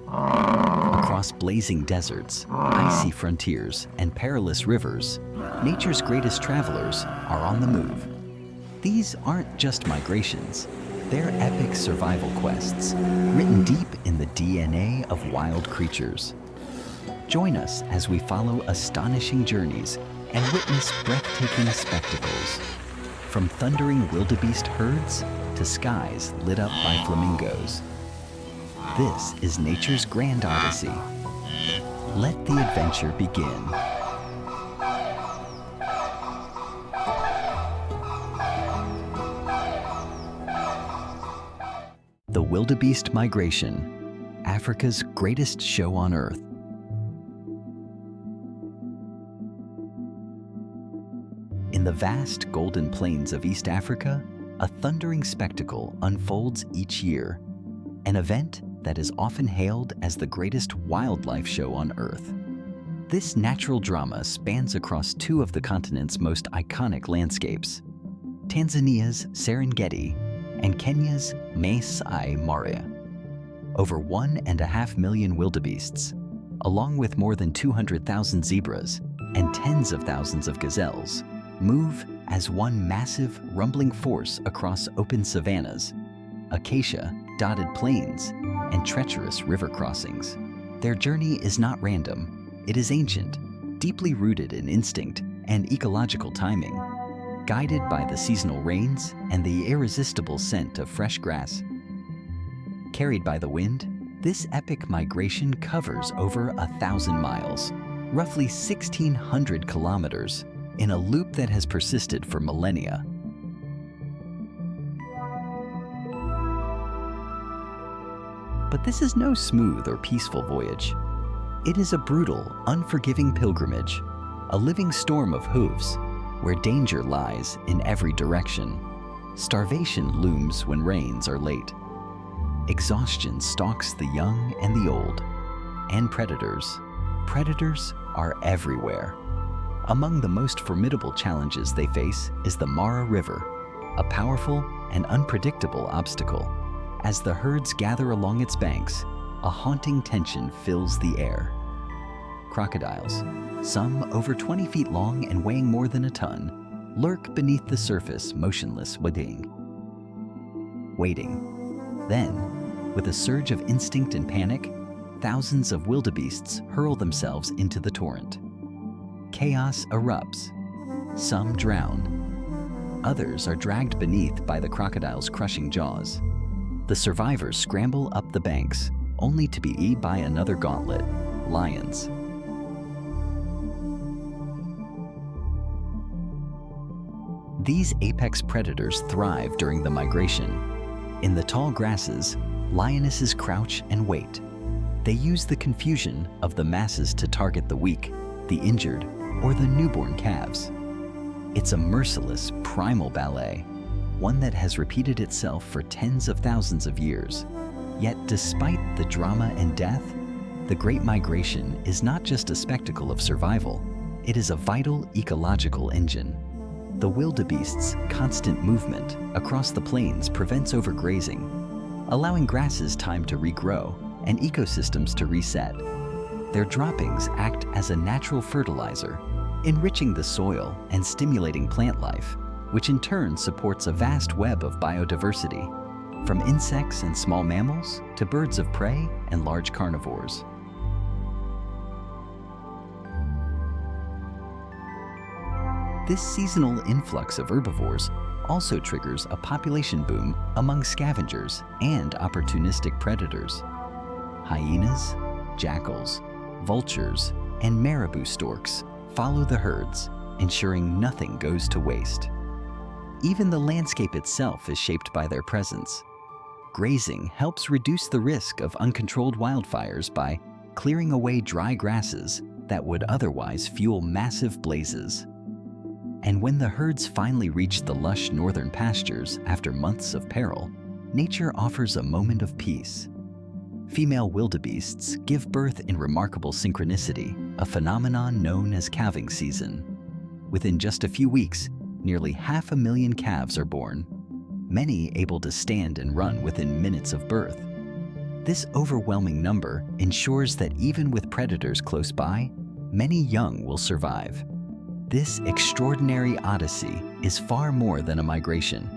Across blazing deserts, icy frontiers, and perilous rivers, nature's greatest travelers are on the move. These aren't just migrations, they're epic survival quests, written deep in the DNA of wild creatures. Join us as we follow astonishing journeys and witness breathtaking spectacles. From thundering wildebeest herds to skies lit up by flamingos. This is nature's grand odyssey. Let the adventure begin. The wildebeest migration, Africa's greatest show on Earth. In the vast golden plains of East Africa, a thundering spectacle unfolds each year, an event that is often hailed as the greatest wildlife show on Earth. This natural drama spans across two of the continent's most iconic landscapes, Tanzania's Serengeti and Kenya's Masai Mara. Over 1.5 million wildebeests, along with more than 200,000 zebras and tens of thousands of gazelles, move as one massive, rumbling force across open savannas, acacia-dotted plains, and treacherous river crossings. Their journey is not random. It is ancient, deeply rooted in instinct and ecological timing, guided by the seasonal rains and the irresistible scent of fresh grass. Carried by the wind, this epic migration covers over 1,000 miles, roughly 1,600 kilometers, in a loop that has persisted for millennia. But this is no smooth or peaceful voyage. It is a brutal, unforgiving pilgrimage, a living storm of hooves, where danger lies in every direction. Starvation looms when rains are late. Exhaustion stalks the young and the old. And predators are everywhere. Among the most formidable challenges they face is the Mara River, a powerful and unpredictable obstacle. As the herds gather along its banks, a haunting tension fills the air. Crocodiles, some over 20 feet long and weighing more than a ton, lurk beneath the surface, motionless, waiting. Then, with a surge of instinct and panic, thousands of wildebeests hurl themselves into the torrent. Chaos erupts. Some drown. Others are dragged beneath by the crocodile's crushing jaws. The survivors scramble up the banks, only to be eaten by another gauntlet, lions. These apex predators thrive during the migration. In the tall grasses, lionesses crouch and wait. They use the confusion of the masses to target the weak, the injured, or the newborn calves. It's a merciless, primal ballet, one that has repeated itself for tens of thousands of years. Yet despite the drama and death, the Great Migration is not just a spectacle of survival, it is a vital ecological engine. The wildebeest's constant movement across the plains prevents overgrazing, allowing grasses time to regrow and ecosystems to reset. Their droppings act as a natural fertilizer, enriching the soil and stimulating plant life, which in turn supports a vast web of biodiversity, from insects and small mammals to birds of prey and large carnivores. This seasonal influx of herbivores also triggers a population boom among scavengers and opportunistic predators. Hyenas, jackals, vultures, and marabou storks follow the herds, ensuring nothing goes to waste. Even the landscape itself is shaped by their presence. Grazing helps reduce the risk of uncontrolled wildfires by clearing away dry grasses that would otherwise fuel massive blazes. And when the herds finally reach the lush northern pastures after months of peril, nature offers a moment of peace. Female wildebeests give birth in remarkable synchronicity, a phenomenon known as calving season. Within just a few weeks, nearly 500,000 calves are born, many able to stand and run within minutes of birth. This overwhelming number ensures that even with predators close by, many young will survive. This extraordinary odyssey is far more than a migration.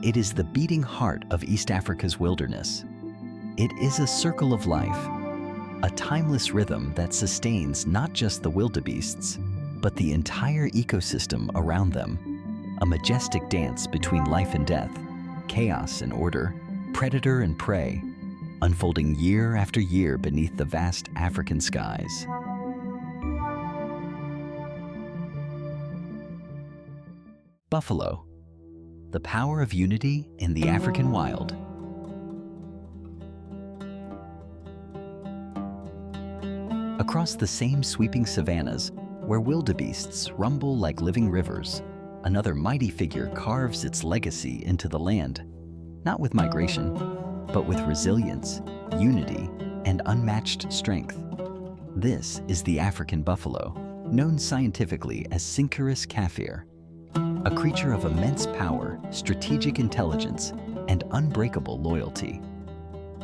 It is the beating heart of East Africa's wilderness. It is a circle of life, a timeless rhythm that sustains not just the wildebeests, but the entire ecosystem around them. A majestic dance between life and death, chaos and order, predator and prey, unfolding year after year beneath the vast African skies. Buffalo, the power of unity in the African wild. Across the same sweeping savannas, where wildebeests rumble like living rivers, another mighty figure carves its legacy into the land, not with migration, but with resilience, unity, and unmatched strength. This is the African buffalo, known scientifically as Syncerus kaffir, a creature of immense power, strategic intelligence, and unbreakable loyalty.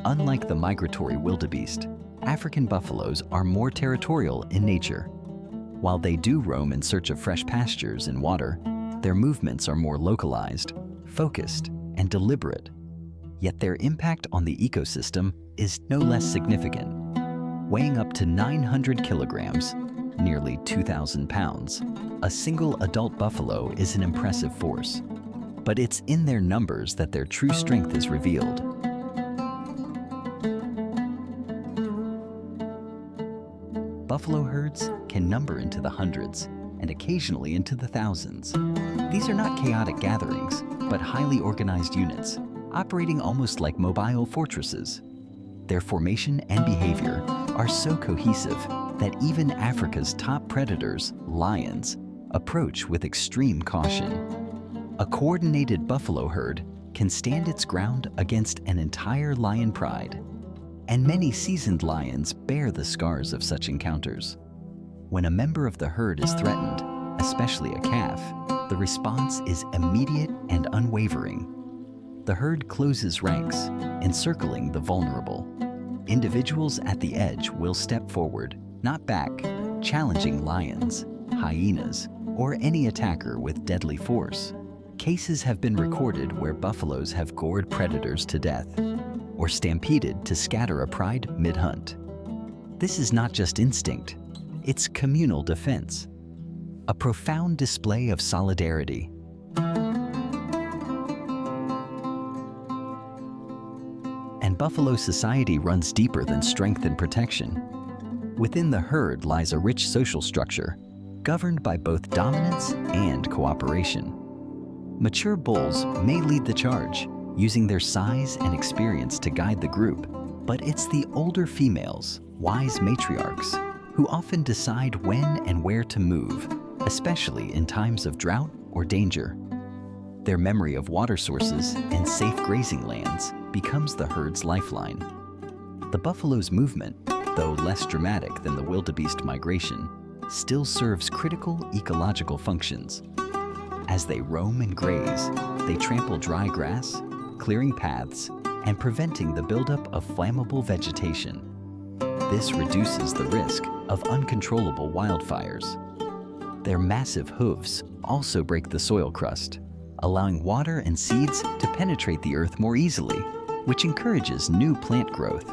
Unlike the migratory wildebeest, African buffaloes are more territorial in nature. While they do roam in search of fresh pastures and water, their movements are more localized, focused, and deliberate. Yet their impact on the ecosystem is no less significant. Weighing up to 900 kilograms, nearly 2,000 pounds, a single adult buffalo is an impressive force. But it's in their numbers that their true strength is revealed. Buffalo herds can number into the hundreds and occasionally into the thousands. These are not chaotic gatherings, but highly organized units, operating almost like mobile fortresses. Their formation and behavior are so cohesive that even Africa's top predators, lions, approach with extreme caution. A coordinated buffalo herd can stand its ground against an entire lion pride, and many seasoned lions bear the scars of such encounters. When a member of the herd is threatened, especially a calf, the response is immediate and unwavering. The herd closes ranks, encircling the vulnerable. Individuals at the edge will step forward, not back, challenging lions, hyenas, or any attacker with deadly force. Cases have been recorded where buffaloes have gored predators to death, or stampeded to scatter a pride mid-hunt. This is not just instinct, it's communal defense, a profound display of solidarity. And buffalo society runs deeper than strength and protection. Within the herd lies a rich social structure, governed by both dominance and cooperation. Mature bulls may lead the charge, using their size and experience to guide the group, but it's the older females, wise matriarchs, who often decide when and where to move, especially in times of drought or danger. Their memory of water sources and safe grazing lands becomes the herd's lifeline. The buffalo's movement, though less dramatic than the wildebeest migration, still serves critical ecological functions. As they roam and graze, they trample dry grass, clearing paths, and preventing the buildup of flammable vegetation. This reduces the risk of uncontrollable wildfires. Their massive hooves also break the soil crust, allowing water and seeds to penetrate the earth more easily, which encourages new plant growth.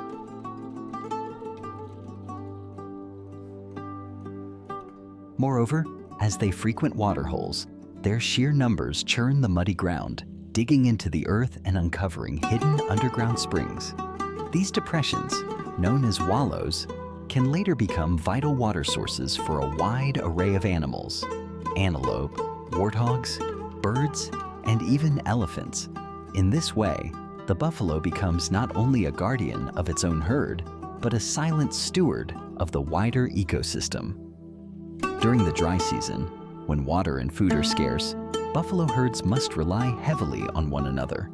Moreover, as they frequent water holes, their sheer numbers churn the muddy ground, digging into the earth and uncovering hidden underground springs. These depressions, known as wallows, can later become vital water sources for a wide array of animals: antelope, warthogs, birds, and even elephants. In this way, the buffalo becomes not only a guardian of its own herd, but a silent steward of the wider ecosystem. During the dry season, when water and food are scarce, buffalo herds must rely heavily on one another.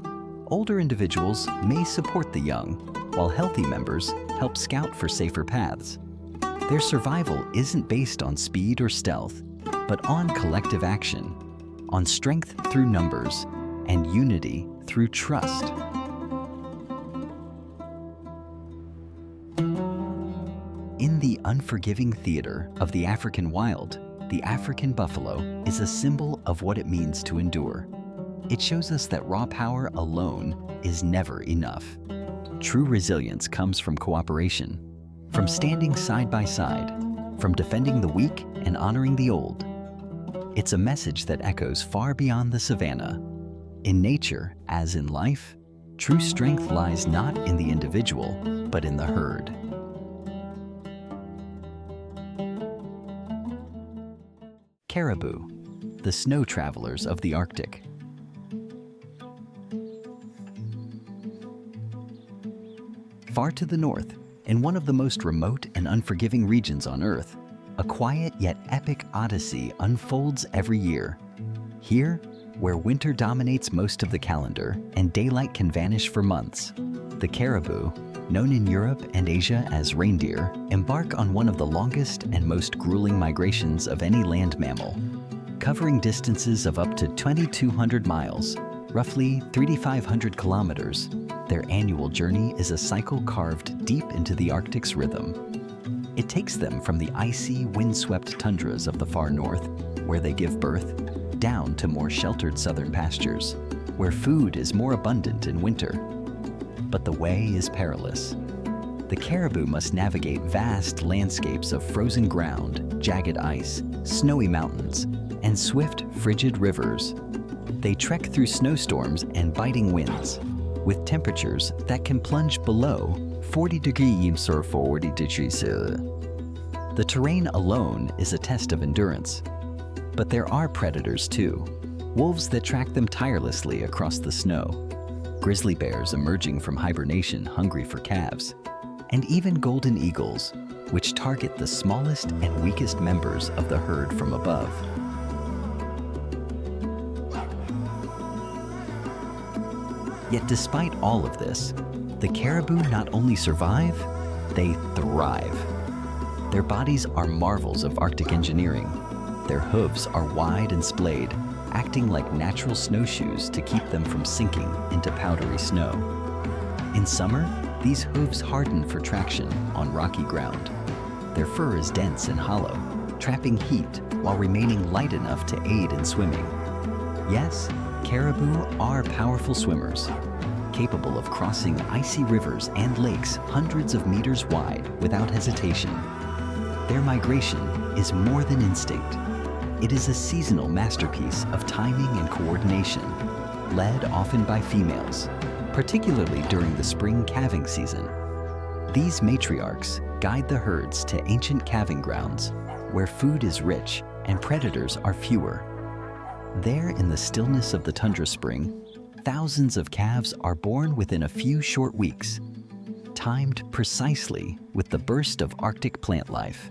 Older individuals may support the young, while healthy members help scout for safer paths. Their survival isn't based on speed or stealth, but on collective action, on strength through numbers, and unity through trust. In the unforgiving theater of the African wild, the African buffalo is a symbol of what it means to endure. It shows us that raw power alone is never enough. True resilience comes from cooperation, from standing side by side, from defending the weak and honoring the old. It's a message that echoes far beyond the savannah. In nature, as in life, true strength lies not in the individual, but in the herd. Caribou, the snow travelers of the Arctic. Far to the north, in one of the most remote and unforgiving regions on Earth, a quiet yet epic odyssey unfolds every year. Here, where winter dominates most of the calendar and daylight can vanish for months, the caribou, known in Europe and Asia as reindeer, embark on one of the longest and most grueling migrations of any land mammal. Covering distances of up to 2,200 miles, roughly 3,500 kilometers, their annual journey is a cycle carved deep into the Arctic's rhythm. It takes them from the icy, windswept tundras of the far north, where they give birth, down to more sheltered southern pastures, where food is more abundant in winter. But the way is perilous. The caribou must navigate vast landscapes of frozen ground, jagged ice, snowy mountains, and swift, frigid rivers. They trek through snowstorms and biting winds, with temperatures that can plunge below 40 degrees Celsius. The terrain alone is a test of endurance. But there are predators too, wolves that track them tirelessly across the snow, grizzly bears emerging from hibernation hungry for calves, and even golden eagles, which target the smallest and weakest members of the herd from above. Yet despite all of this, the caribou not only survive, they thrive. Their bodies are marvels of Arctic engineering. Their hooves are wide and splayed, acting like natural snowshoes to keep them from sinking into powdery snow. In summer, these hooves harden for traction on rocky ground. Their fur is dense and hollow, trapping heat while remaining light enough to aid in swimming. Yes, caribou are powerful swimmers, capable of crossing icy rivers and lakes hundreds of meters wide without hesitation. Their migration is more than instinct. It is a seasonal masterpiece of timing and coordination, led often by females, particularly during the spring calving season. These matriarchs guide the herds to ancient calving grounds, where food is rich and predators are fewer. There in the stillness of the tundra spring, thousands of calves are born within a few short weeks, timed precisely with the burst of Arctic plant life.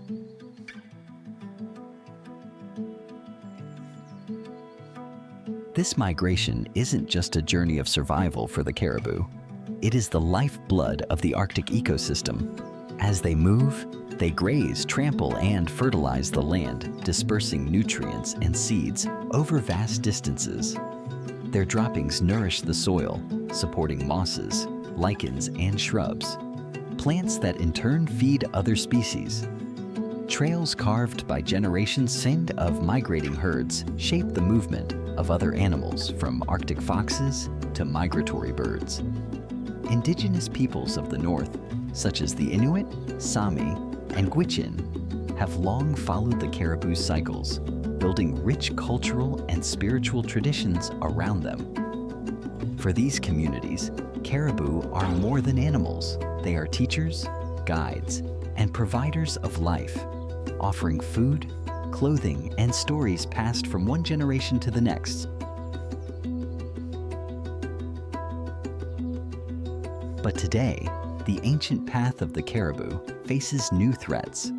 This migration isn't just a journey of survival for the caribou. It is the lifeblood of the Arctic ecosystem. As they move, they graze, trample, and fertilize the land, dispersing nutrients and seeds over vast distances. Their droppings nourish the soil, supporting mosses, lichens, and shrubs, plants that in turn feed other species. Trails carved by generations of migrating herds shape the movement of other animals, from Arctic foxes to migratory birds. Indigenous peoples of the north, such as the Inuit, Sami, and Gwich'in, have long followed the caribou's cycles, building rich cultural and spiritual traditions around them. For these communities, caribou are more than animals. They are teachers, guides, and providers of life, offering food, clothing, and stories passed from one generation to the next. But today, the ancient path of the caribou faces new threats.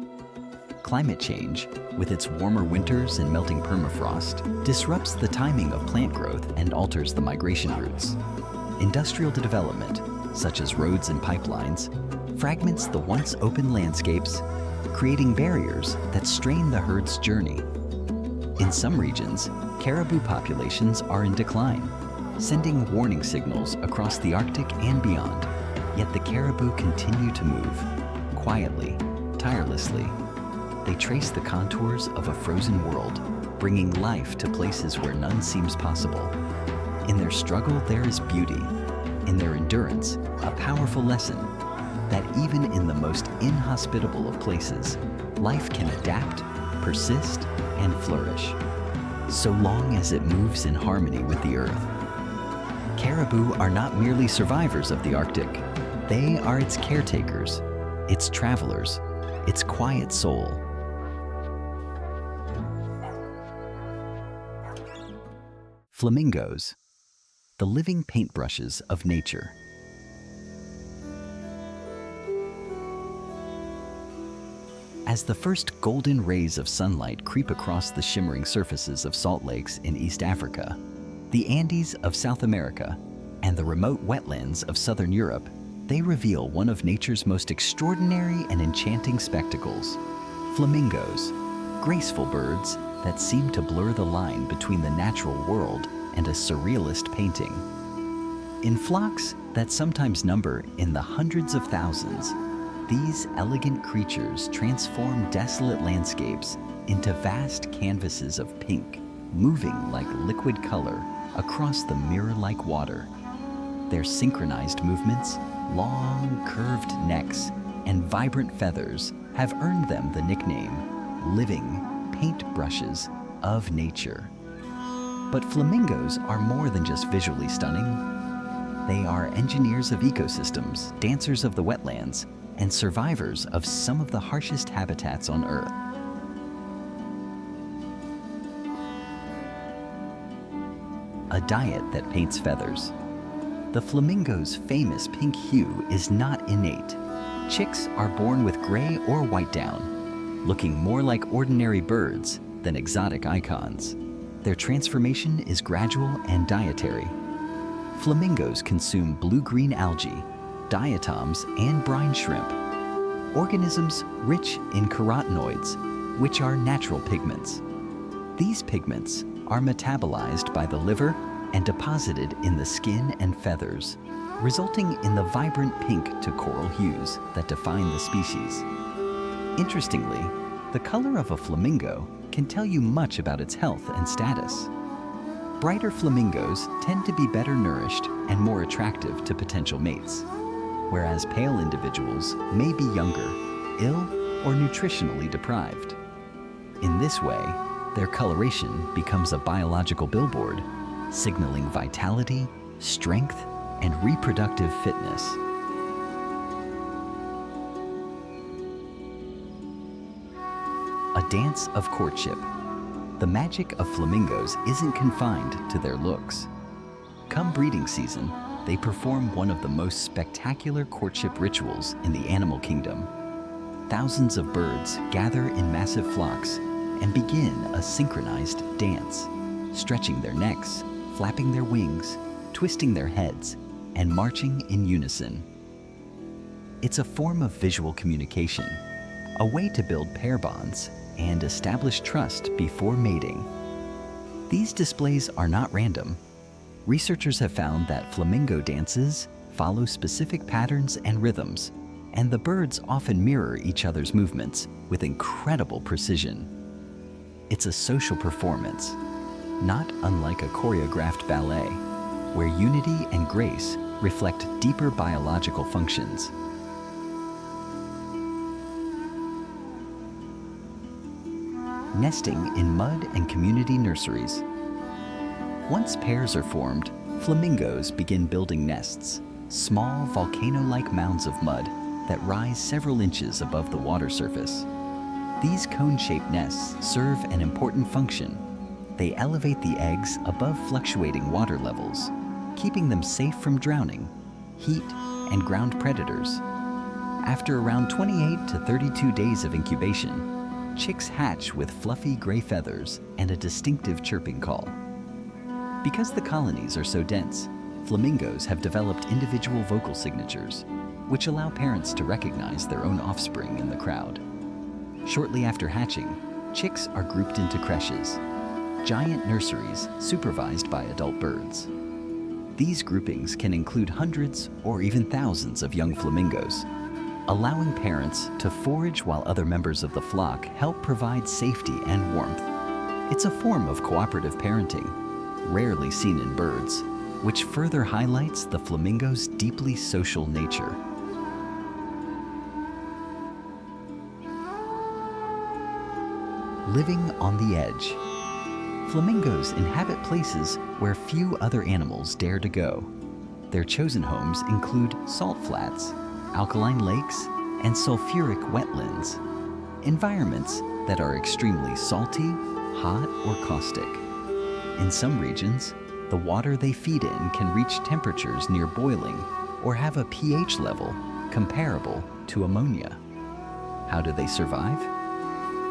Climate change, with its warmer winters and melting permafrost, disrupts the timing of plant growth and alters the migration routes. Industrial development, such as roads and pipelines, fragments the once open landscapes, creating barriers that strain the herd's journey. In some regions, caribou populations are in decline, sending warning signals across the Arctic and beyond. Yet the caribou continue to move, quietly, tirelessly. They trace the contours of a frozen world, bringing life to places where none seems possible. In their struggle, there is beauty. In their endurance, a powerful lesson that even in the most inhospitable of places, life can adapt, persist, and flourish, so long as it moves in harmony with the earth. Caribou are not merely survivors of the Arctic. They are its caretakers, its travelers, its quiet soul. Flamingos, the living paintbrushes of nature. As the first golden rays of sunlight creep across the shimmering surfaces of salt lakes in East Africa, the Andes of South America, and the remote wetlands of Southern Europe, they reveal one of nature's most extraordinary and enchanting spectacles: flamingos, graceful birds that seem to blur the line between the natural world and a surrealist painting. In flocks that sometimes number in the hundreds of thousands, these elegant creatures transform desolate landscapes into vast canvases of pink, moving like liquid color across the mirror-like water. Their synchronized movements, long, curved necks, and vibrant feathers have earned them the nickname living paintbrushes of nature. But flamingos are more than just visually stunning. They are engineers of ecosystems, dancers of the wetlands, and survivors of some of the harshest habitats on Earth. A diet that paints feathers. The flamingo's famous pink hue is not innate. Chicks are born with gray or white down, looking more like ordinary birds than exotic icons. Their transformation is gradual and dietary. Flamingos consume blue-green algae, diatoms, and brine shrimp, organisms rich in carotenoids, which are natural pigments. These pigments are metabolized by the liver and deposited in the skin and feathers, resulting in the vibrant pink to coral hues that define the species. Interestingly, the color of a flamingo can tell you much about its health and status. Brighter flamingos tend to be better nourished and more attractive to potential mates, whereas pale individuals may be younger, ill, or nutritionally deprived. In this way, their coloration becomes a biological billboard, signaling vitality, strength, and reproductive fitness. A dance of courtship. The magic of flamingos isn't confined to their looks. Come breeding season, they perform one of the most spectacular courtship rituals in the animal kingdom. Thousands of birds gather in massive flocks and begin a synchronized dance, stretching their necks, flapping their wings, twisting their heads, and marching in unison. It's a form of visual communication, a way to build pair bonds and establish trust before mating. These displays are not random. Researchers have found that flamingo dances follow specific patterns and rhythms, and the birds often mirror each other's movements with incredible precision. It's a social performance, not unlike a choreographed ballet, where unity and grace reflect deeper biological functions. Nesting in mud and community nurseries. Once pairs are formed, flamingos begin building nests, small volcano-like mounds of mud that rise several inches above the water surface. These cone-shaped nests serve an important function. They elevate the eggs above fluctuating water levels, keeping them safe from drowning, heat, and ground predators. After around 28 to 32 days of incubation, chicks hatch with fluffy gray feathers and a distinctive chirping call. Because the colonies are so dense, flamingos have developed individual vocal signatures, which allow parents to recognize their own offspring in the crowd. Shortly after hatching, chicks are grouped into creches, giant nurseries supervised by adult birds. These groupings can include hundreds or even thousands of young flamingos, allowing parents to forage while other members of the flock help provide safety and warmth. It's a form of cooperative parenting, rarely seen in birds, which further highlights the flamingo's deeply social nature. Living on the edge. Flamingos inhabit places where few other animals dare to go. Their chosen homes include salt flats, alkaline lakes, and sulfuric wetlands, environments that are extremely salty, hot, or caustic. In some regions, the water they feed in can reach temperatures near boiling or have a pH level comparable to ammonia. How do they survive?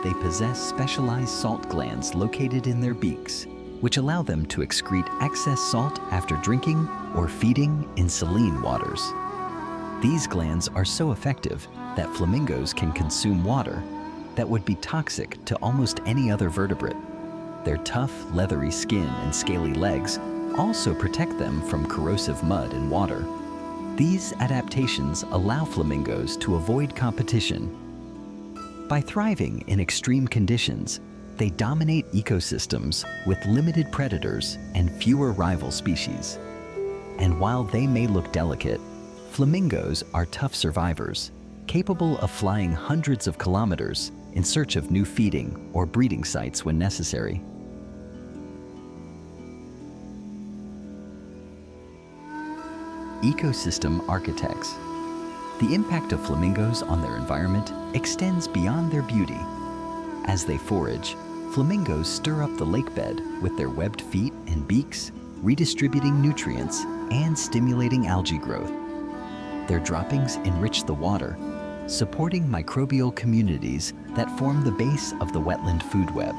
They possess specialized salt glands located in their beaks, which allow them to excrete excess salt after drinking or feeding in saline waters. These glands are so effective that flamingos can consume water that would be toxic to almost any other vertebrate. Their tough, leathery skin and scaly legs also protect them from corrosive mud and water. These adaptations allow flamingos to avoid competition. By thriving in extreme conditions, they dominate ecosystems with limited predators and fewer rival species. And while they may look delicate, flamingos are tough survivors, capable of flying hundreds of kilometers in search of new feeding or breeding sites when necessary. Ecosystem architects. The impact of flamingos on their environment extends beyond their beauty. As they forage, flamingos stir up the lakebed with their webbed feet and beaks, redistributing nutrients and stimulating algae growth. Their droppings enrich the water, supporting microbial communities that form the base of the wetland food web.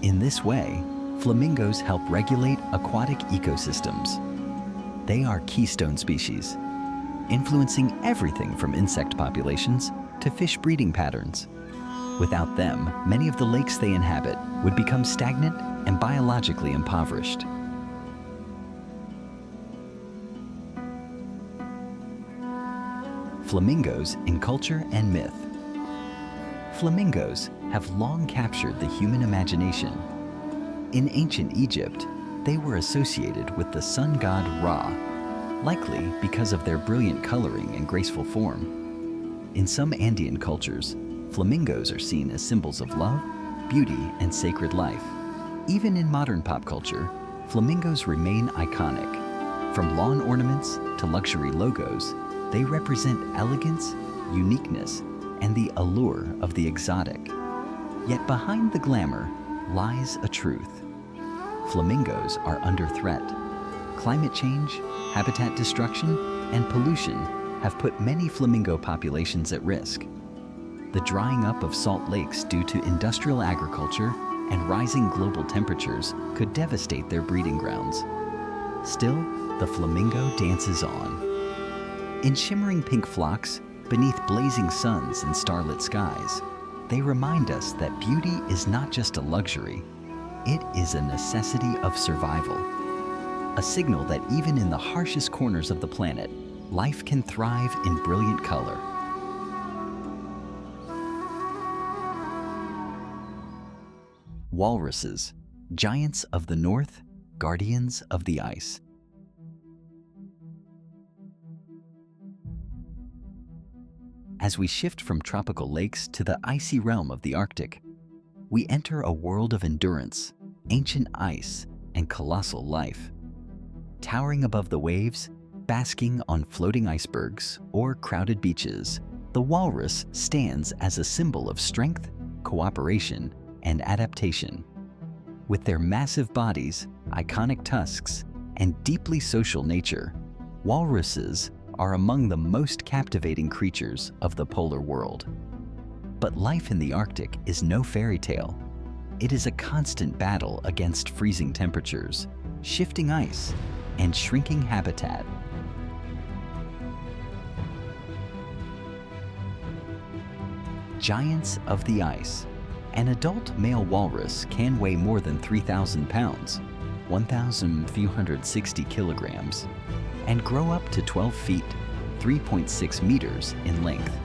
In this way, flamingos help regulate aquatic ecosystems. They are keystone species, influencing everything from insect populations to fish breeding patterns. Without them, many of the lakes they inhabit would become stagnant and biologically impoverished. Flamingos in culture and myth. Flamingos have long captured the human imagination. In ancient Egypt, they were associated with the sun god Ra, likely because of their brilliant coloring and graceful form. In some Andean cultures, flamingos are seen as symbols of love, beauty, and sacred life. Even in modern pop culture, flamingos remain iconic. From lawn ornaments to luxury logos, they represent elegance, uniqueness, and the allure of the exotic. Yet behind the glamour lies a truth. Flamingos are under threat. Climate change, habitat destruction, and pollution have put many flamingo populations at risk. The drying up of salt lakes due to industrial agriculture and rising global temperatures could devastate their breeding grounds. Still, the flamingo dances on. In shimmering pink flocks, beneath blazing suns and starlit skies, they remind us that beauty is not just a luxury, it is a necessity of survival. A signal that even in the harshest corners of the planet, life can thrive in brilliant color. Walruses, giants of the north, guardians of the ice. As we shift from tropical lakes to the icy realm of the Arctic, we enter a world of endurance, ancient ice, and colossal life. Towering above the waves, basking on floating icebergs or crowded beaches, the walrus stands as a symbol of strength, cooperation, and adaptation. With their massive bodies, iconic tusks, and deeply social nature, walruses are among the most captivating creatures of the polar world. But life in the Arctic is no fairy tale. It is a constant battle against freezing temperatures, shifting ice, and shrinking habitat. Giants of the ice. An adult male walrus can weigh more than 3,000 pounds, 1,360 kilograms, and grow up to 12 feet, 3.6 meters in length.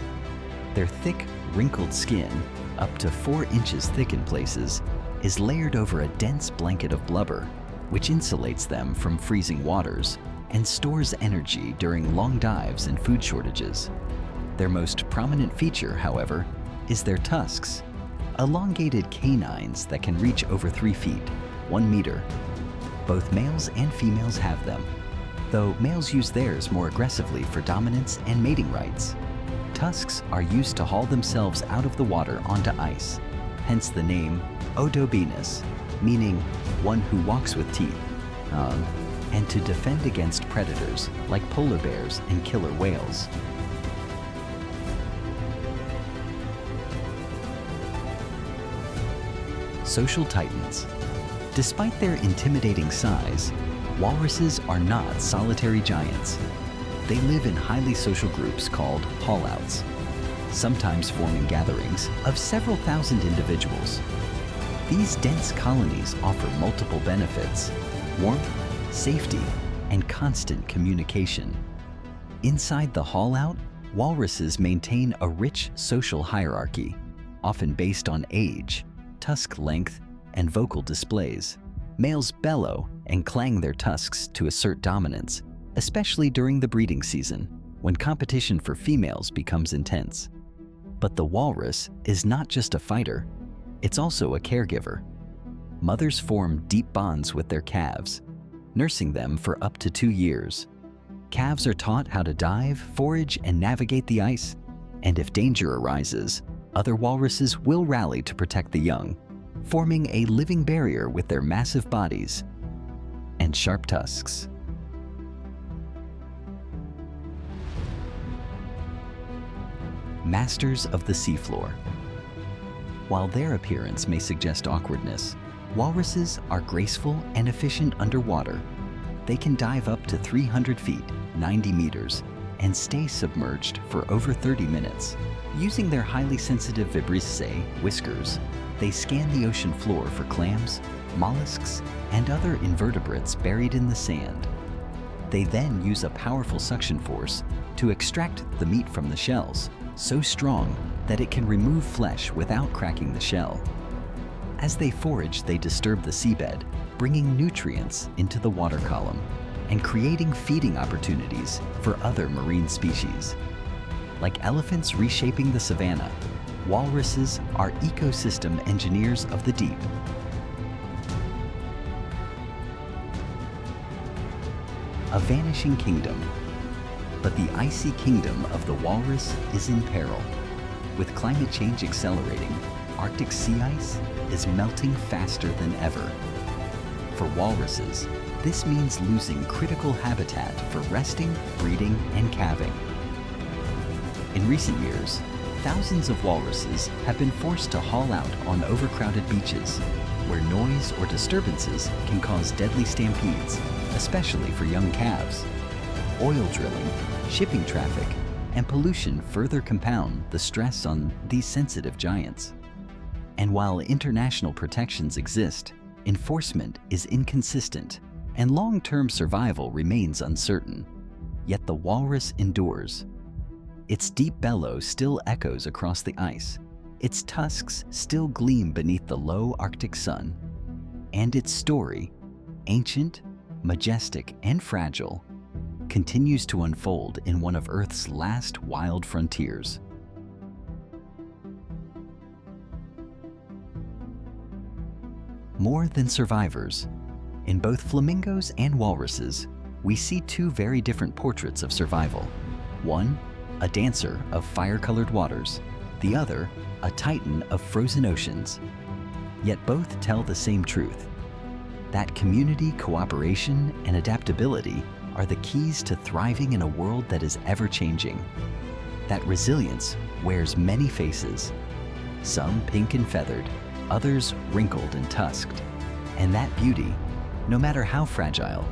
Their thick, wrinkled skin, up to 4 inches thick in places, is layered over a dense blanket of blubber, which insulates them from freezing waters and stores energy during long dives and food shortages. Their most prominent feature, however, is their tusks, elongated canines that can reach over 3 feet, 1 meter. Both males and females have them, though males use theirs more aggressively for dominance and mating rights. Tusks are used to haul themselves out of the water onto ice, hence the name odobenus, meaning one who walks with teeth, and to defend against predators like polar bears and killer whales. Social titans. Despite their intimidating size, walruses are not solitary giants. They live in highly social groups called haulouts, sometimes forming gatherings of several thousand individuals. These dense colonies offer multiple benefits: warmth, safety, and constant communication. Inside the haulout, walruses maintain a rich social hierarchy, often based on age, tusk length, and vocal displays. Males bellow and clang their tusks to assert dominance, especially during the breeding season, when competition for females becomes intense. But the walrus is not just a fighter, it's also a caregiver. Mothers form deep bonds with their calves, nursing them for up to 2 years. Calves are taught how to dive, forage, and navigate the ice, and if danger arises, other walruses will rally to protect the young, forming a living barrier with their massive bodies and sharp tusks. Masters of the seafloor. While their appearance may suggest awkwardness, walruses are graceful and efficient underwater. They can dive up to 300 feet, 90 meters, and stay submerged for over 30 minutes. Using their highly sensitive vibrissae, whiskers, they scan the ocean floor for clams, mollusks, and other invertebrates buried in the sand. They then use a powerful suction force to extract the meat from the shells, so strong that it can remove flesh without cracking the shell. As they forage, they disturb the seabed, bringing nutrients into the water column and creating feeding opportunities for other marine species. Like elephants reshaping the savanna, walruses are ecosystem engineers of the deep. A vanishing kingdom. But the icy kingdom of the walrus is in peril. With climate change accelerating, Arctic sea ice is melting faster than ever. For walruses, this means losing critical habitat for resting, breeding, and calving. In recent years, thousands of walruses have been forced to haul out on overcrowded beaches, where noise or disturbances can cause deadly stampedes, especially for young calves. Oil drilling, shipping traffic, and pollution further compound the stress on these sensitive giants. And while international protections exist, enforcement is inconsistent and long-term survival remains uncertain. Yet the walrus endures. Its deep bellow still echoes across the ice. Its tusks still gleam beneath the low Arctic sun. And its story, ancient, majestic, and fragile, continues to unfold in one of Earth's last wild frontiers. More than survivors, in both flamingos and walruses, we see two very different portraits of survival. One, a dancer of fire-colored waters, the other, a titan of frozen oceans. Yet both tell the same truth, that community cooperation and adaptability are the keys to thriving in a world that is ever-changing. That resilience wears many faces, some pink and feathered, others wrinkled and tusked. And that beauty, no matter how fragile,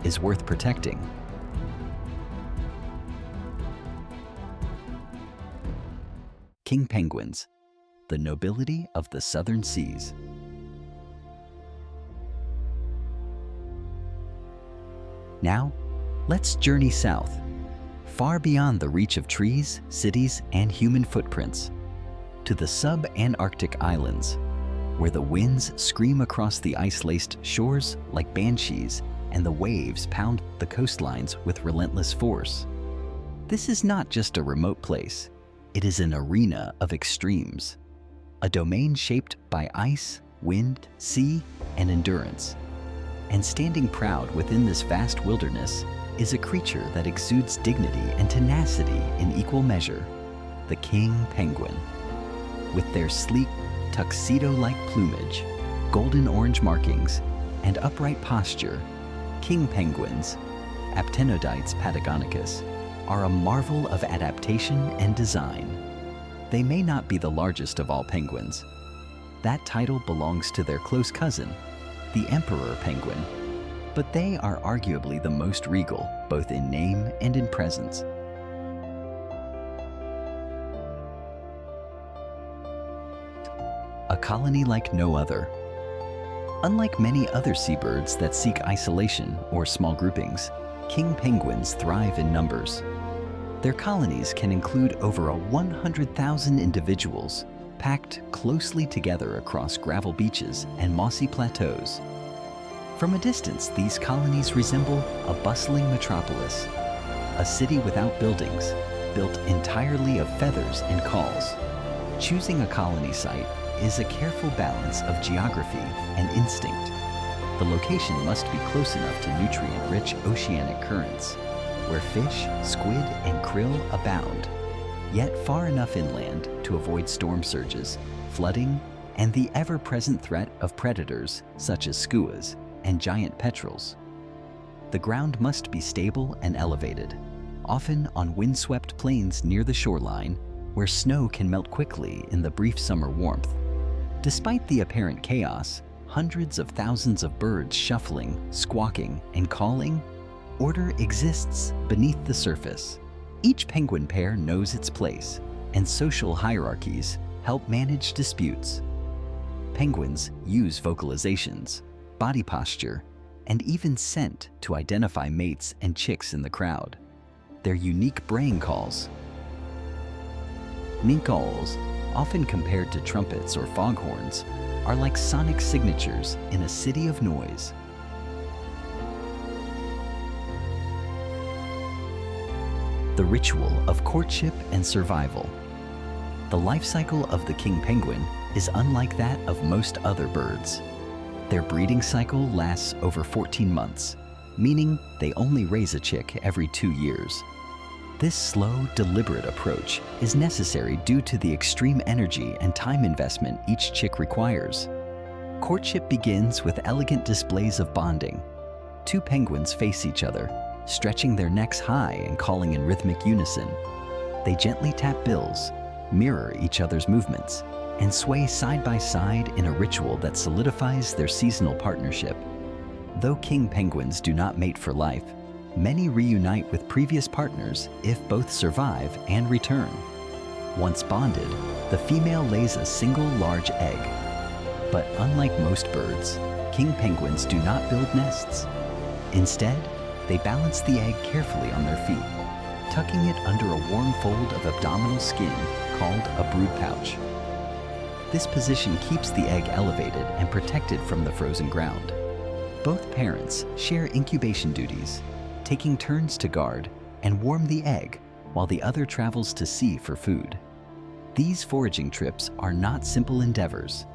is worth protecting. King penguins. the nobility of the southern seas. Now, let's journey south, far beyond the reach of trees, cities, and human footprints, to the sub-Antarctic islands, where the winds scream across the ice-laced shores like banshees and the waves pound the coastlines with relentless force. This is not just a remote place, it is an arena of extremes, a domain shaped by ice, wind, sea, and endurance. And standing proud within this vast wilderness is a creature that exudes dignity and tenacity in equal measure, the king penguin. With their sleek, tuxedo-like plumage, golden orange markings, and upright posture, king penguins, Aptenodytes patagonicus, are a marvel of adaptation and design. They may not be the largest of all penguins. That title belongs to their close cousin, the emperor penguin, but they are arguably the most regal, both in name and in presence. A colony like no other. Unlike many other seabirds that seek isolation or small groupings, king penguins thrive in numbers. Their colonies can include over 100,000 individuals, packed closely together across gravel beaches and mossy plateaus. From a distance, these colonies resemble a bustling metropolis, a city without buildings, built entirely of feathers and calls. Choosing a colony site is a careful balance of geography and instinct. The location must be close enough to nutrient-rich oceanic currents, where fish, squid, and krill abound, yet far enough inland to avoid storm surges, flooding, and the ever-present threat of predators such as skuas and giant petrels. The ground must be stable and elevated, often on windswept plains near the shoreline, where snow can melt quickly in the brief summer warmth. Despite the apparent chaos, hundreds of thousands of birds shuffling, squawking, and calling, order exists beneath the surface. Each penguin pair knows its place, and social hierarchies help manage disputes. Penguins use vocalizations, body posture, and even scent to identify mates and chicks in the crowd. Their unique braying calls, minkals, often compared to trumpets or foghorns, are like sonic signatures in a city of noise. The ritual of courtship and survival. The life cycle of the king penguin is unlike that of most other birds. Their breeding cycle lasts over 14 months, meaning they only raise a chick every 2 years. This slow, deliberate approach is necessary due to the extreme energy and time investment each chick requires. Courtship begins with elegant displays of bonding. Two penguins face each other, stretching their necks high and calling in rhythmic unison. They gently tap bills, mirror each other's movements, and sway side by side in a ritual that solidifies their seasonal partnership. Though king penguins do not mate for life, many reunite with previous partners if both survive and return. Once bonded, the female lays a single large egg. But unlike most birds, king penguins do not build nests. Instead, they balance the egg carefully on their feet, tucking it under a warm fold of abdominal skin called a brood pouch. This position keeps the egg elevated and protected from the frozen ground. Both parents share incubation duties, taking turns to guard and warm the egg while the other travels to sea for food. These foraging trips are not simple endeavors.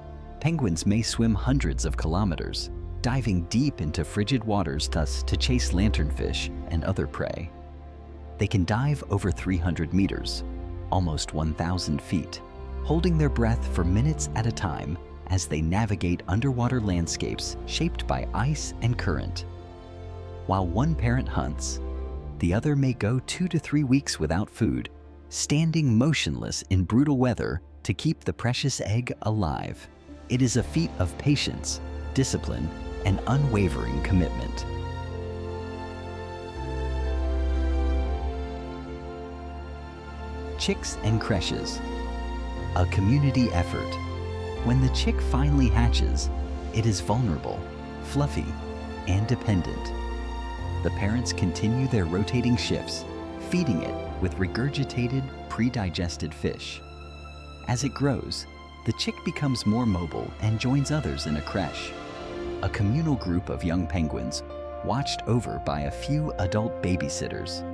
Penguins may swim hundreds of kilometers, diving deep into frigid waters thus to chase lanternfish and other prey. They can dive over 300 meters, almost 1,000 feet, holding their breath for minutes at a time as they navigate underwater landscapes shaped by ice and current. While one parent hunts, the other may go 2 to 3 weeks without food, standing motionless in brutal weather to keep the precious egg alive. It is a feat of patience, discipline, and unwavering commitment. Chicks and creches. a community effort. When the chick finally hatches, it is vulnerable, fluffy, and dependent. The parents continue their rotating shifts, feeding it with regurgitated, pre-digested fish. As it grows, the chick becomes more mobile and joins others in a creche, a communal group of young penguins watched over by a few adult babysitters.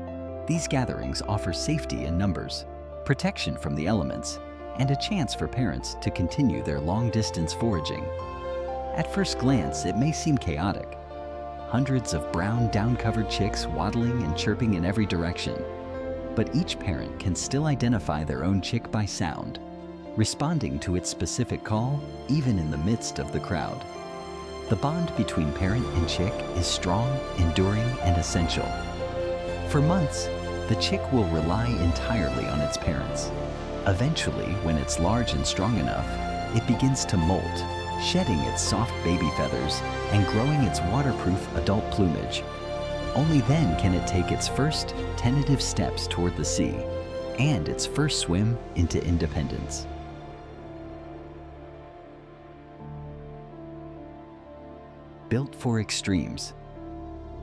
These gatherings offer safety in numbers, protection from the elements, and a chance for parents to continue their long-distance foraging. At first glance, it may seem chaotic. Hundreds of brown, down-covered chicks waddling and chirping in every direction. But each parent can still identify their own chick by sound, responding to its specific call even in the midst of the crowd. The bond between parent and chick is strong, enduring, and essential. For months, the chick will rely entirely on its parents. Eventually, when it's large and strong enough, it begins to molt, shedding its soft baby feathers and growing its waterproof adult plumage. Only then can it take its first tentative steps toward the sea and its first swim into independence. Built for extremes,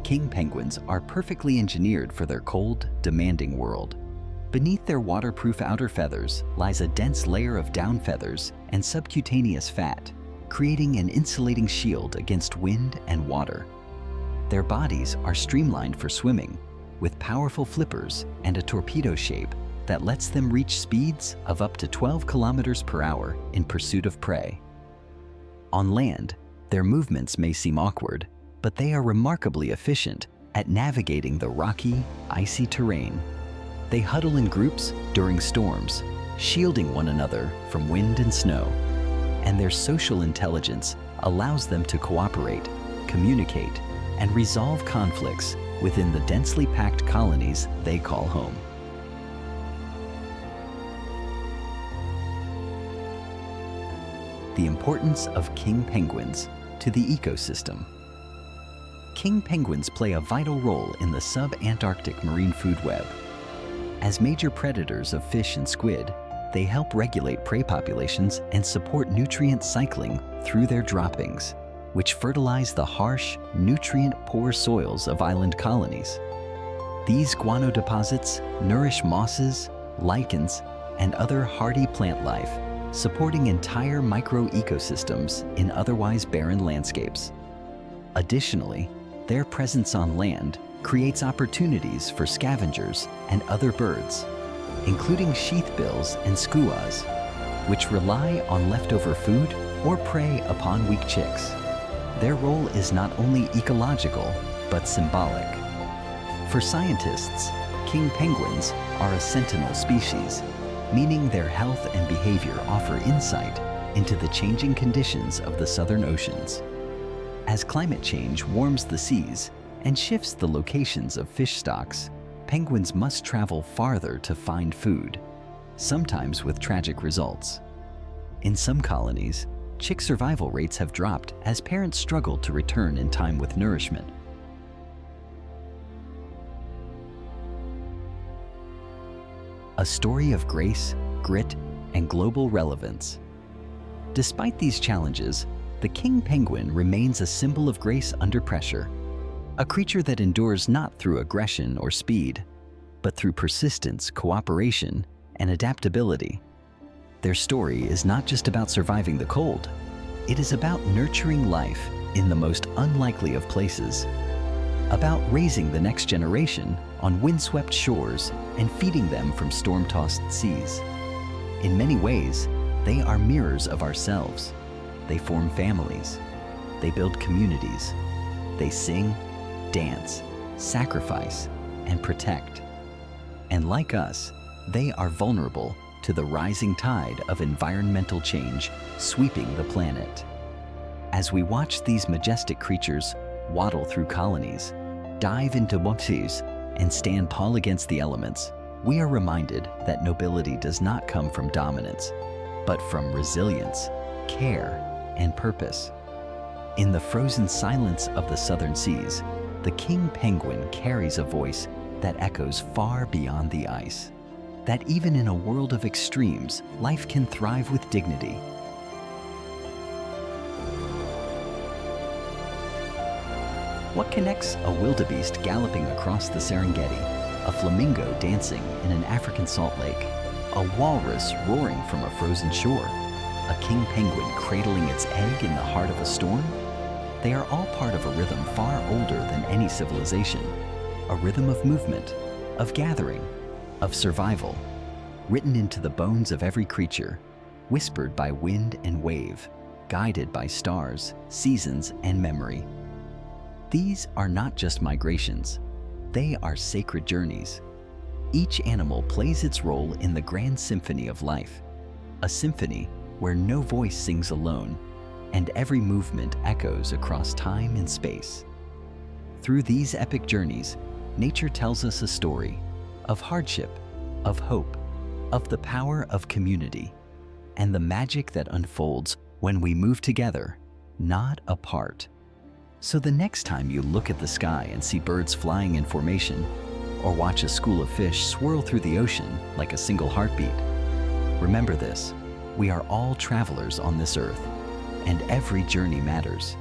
king penguins are perfectly engineered for their cold, demanding world. Beneath their waterproof outer feathers lies a dense layer of down feathers and subcutaneous fat, creating an insulating shield against wind and water. Their bodies are streamlined for swimming, with powerful flippers and a torpedo shape that lets them reach speeds of up to 12 kilometers per hour in pursuit of prey. On land, their movements may seem awkward, but they are remarkably efficient at navigating the rocky, icy terrain. They huddle in groups during storms, shielding one another from wind and snow. And their social intelligence allows them to cooperate, communicate, and resolve conflicts within the densely packed colonies they call home. The importance of king penguins to the ecosystem. King penguins play a vital role in the sub-Antarctic marine food web. As major predators of fish and squid, they help regulate prey populations and support nutrient cycling through their droppings, which fertilize the harsh, nutrient-poor soils of island colonies. These guano deposits nourish mosses, lichens, and other hardy plant life, supporting entire micro-ecosystems in otherwise barren landscapes. Additionally, their presence on land creates opportunities for scavengers and other birds, including sheathbills and skuas, which rely on leftover food or prey upon weak chicks. Their role is not only ecological, but symbolic. For scientists, king penguins are a sentinel species, meaning their health and behavior offer insight into the changing conditions of the southern oceans. As climate change warms the seas and shifts the locations of fish stocks, penguins must travel farther to find food, sometimes with tragic results. In some colonies, chick survival rates have dropped as parents struggle to return in time with nourishment. A story of grace, grit, and global relevance. Despite these challenges, the king penguin remains a symbol of grace under pressure, a creature that endures not through aggression or speed, but through persistence, cooperation, and adaptability. Their story is not just about surviving the cold. It is about nurturing life in the most unlikely of places, about raising the next generation on windswept shores and feeding them from storm-tossed seas. In many ways, they are mirrors of ourselves. They form families. They build communities. They sing, dance, sacrifice, and protect. And like us, they are vulnerable to the rising tide of environmental change sweeping the planet. As we watch these majestic creatures waddle through colonies, dive into seas, and stand tall against the elements, we are reminded that nobility does not come from dominance, but from resilience, care, and purpose. In the frozen silence of the southern seas, the king penguin carries a voice that echoes far beyond the ice. that even in a world of extremes, life can thrive with dignity. What connects a wildebeest galloping across the Serengeti, a flamingo dancing in an African salt lake, a walrus roaring from a frozen shore, a king penguin cradling its egg in the heart of a storm? They are all part of a rhythm far older than any civilization, a rhythm of movement, of gathering, of survival, written into the bones of every creature, whispered by wind and wave, guided by stars, seasons, and memory. These are not just migrations, they are sacred journeys. Each animal plays its role in the grand symphony of life, a symphony where no voice sings alone, and every movement echoes across time and space. Through these epic journeys, nature tells us a story of hardship, of hope, of the power of community, and the magic that unfolds when we move together, not apart. So the next time you look at the sky and see birds flying in formation, or watch a school of fish swirl through the ocean like a single heartbeat, remember this: we are all travelers on this earth, and every journey matters.